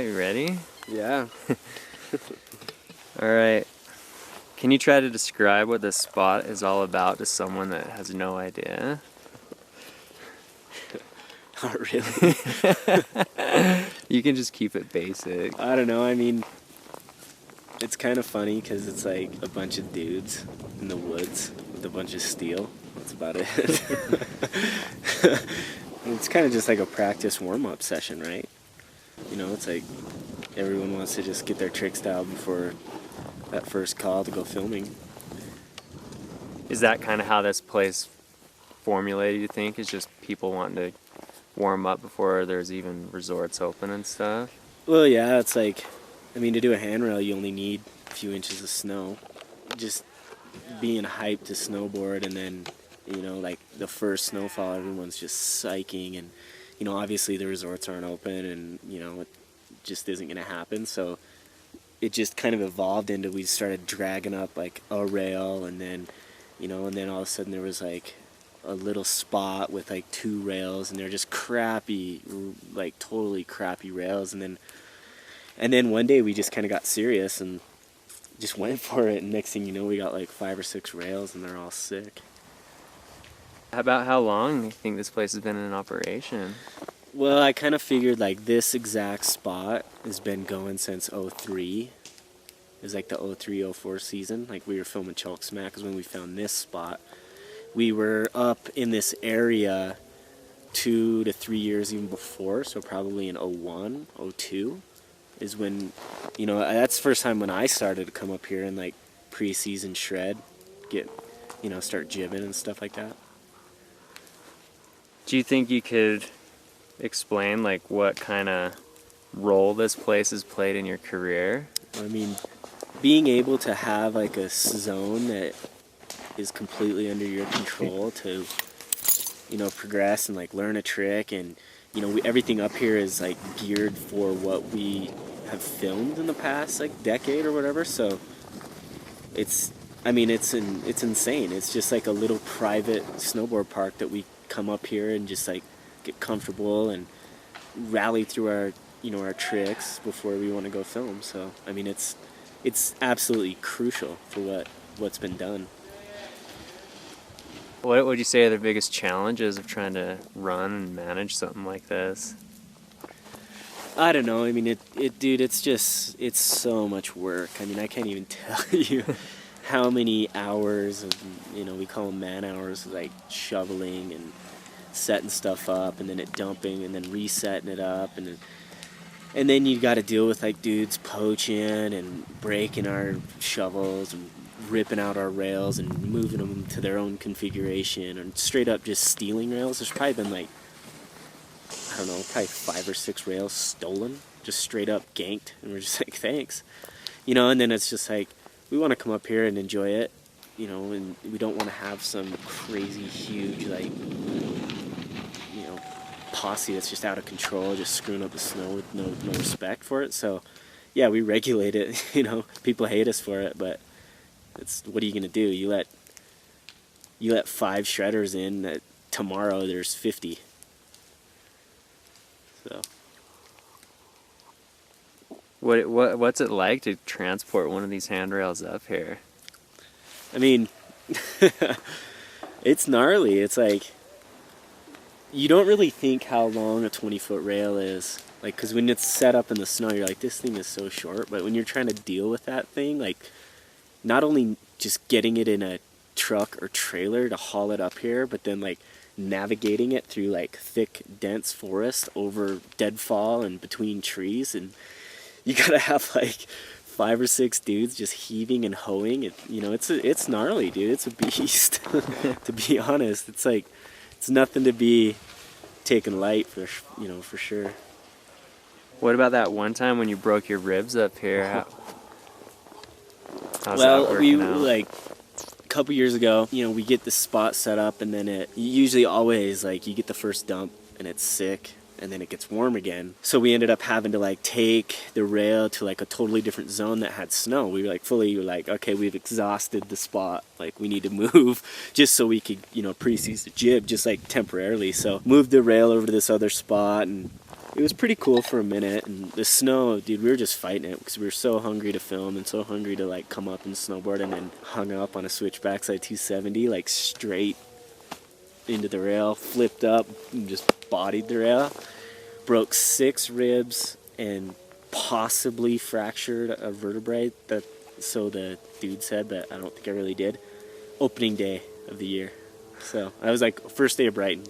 you ready? Yeah. All right. Can you try to describe what this spot is all about to someone that has no idea? Not really. You can just keep it basic. I don't know. I mean, it's kind of funny because it's like a bunch of dudes in the woods with a bunch of steel. That's about it. It's kind of just like a practice warm-up session, right? You know, it's like everyone wants to just get their tricks dialed before that first call to go filming. Is that kind of how this place formulated, you think? Is just people wanting to warm up before there's even resorts open and stuff? Well, yeah, it's like, I mean, to do a handrail, you only need a few inches of snow. Just being hyped to snowboard, and then, you know, like the first snowfall, everyone's just psyching, and, you know, obviously the resorts aren't open, and, you know, it just isn't going to happen, so it just kind of evolved into, we started dragging up like a rail, and then, you know, and then all of a sudden there was like a little spot with like 2 rails, and they're just crappy, like totally crappy rails, and then one day we just kind of got serious and just went for it, and next thing you know we got like 5 or 6 rails, and they're all sick. About how long do you think this place has been in operation? Well, I kind of figured like this exact spot has been going since '03. It was like the '03-'04 season. Like we were filming Chalk Smack is when we found this spot. We were up in this area 2 to 3 years even before, so probably in '01, '02 is when, you know, that's the first time when I started to come up here and like pre-season shred, get, you know, start jibbing and stuff like that. Do you think you could explain like what kind of role this place has played in your career? I mean, being able to have like a zone that is completely under your control to, you know, progress and like learn a trick, and, you know, everything up here is like geared for what we have filmed in the past like decade or whatever, so it's, I mean, it's insane. It's just like a little private snowboard park that we come up here and just like get comfortable and rally through our, you know, our tricks before we want to go film. So I mean, it's absolutely crucial for what's been done. What would you say are the biggest challenges of trying to run and manage something like this? I don't know. I mean, dude, it's so much work. I mean, I can't even tell you how many hours of, you know, we call them man hours, like shoveling and setting stuff up, and then it dumping, and then resetting it up, and then you got to deal with like dudes poaching and breaking our shovels and ripping out our rails and moving them to their own configuration, and straight up just stealing rails. There's probably been like, I don't know, probably 5 or 6 rails stolen, just straight up ganked, and we're just like, thanks, you know. And then it's just like, we want to come up here and enjoy it, you know, and we don't want to have some crazy huge like, you know, posse that's just out of control, just screwing up the snow with no respect for it. So yeah, we regulate it. You know, people hate us for it, but it's, what are you gonna do? You let 5 shredders in, that tomorrow there's 50. So What's it like to transport one of these handrails up here? I mean, it's gnarly. It's like, you don't really think how long a 20-foot rail is. Like, because when it's set up in the snow, you're like, this thing is so short. But when you're trying to deal with that thing, like, not only just getting it in a truck or trailer to haul it up here, but then, like, navigating it through, like, thick, dense forest over deadfall and between trees, and you gotta have like 5 or 6 dudes just heaving and hoeing it. You know, it's gnarly, dude. It's a beast. To be honest, it's like, it's nothing to be taken light, for, you know, for sure. What about that one time when you broke your ribs up here? How's Well, that working out? like a couple years ago, you know, we get the spot set up, and then it usually always like you get the first dump and it's sick, and then it gets warm again. So we ended up having to like take the rail to like a totally different zone that had snow. We were like fully like, okay, we've exhausted the spot. Like, we need to move just so we could, you know, pre-season the jib just like temporarily. So moved the rail over to this other spot, and it was pretty cool for a minute. And the snow, dude, we were just fighting it because we were so hungry to film and so hungry to like come up and snowboard, and then hung up on a switchback side 270 like straight into the rail, flipped up, and just bodied the rail. Broke 6 ribs and possibly fractured a vertebrae. So the dude said, but I don't think I really did. Opening day of the year. So I was like, first day of Brighton.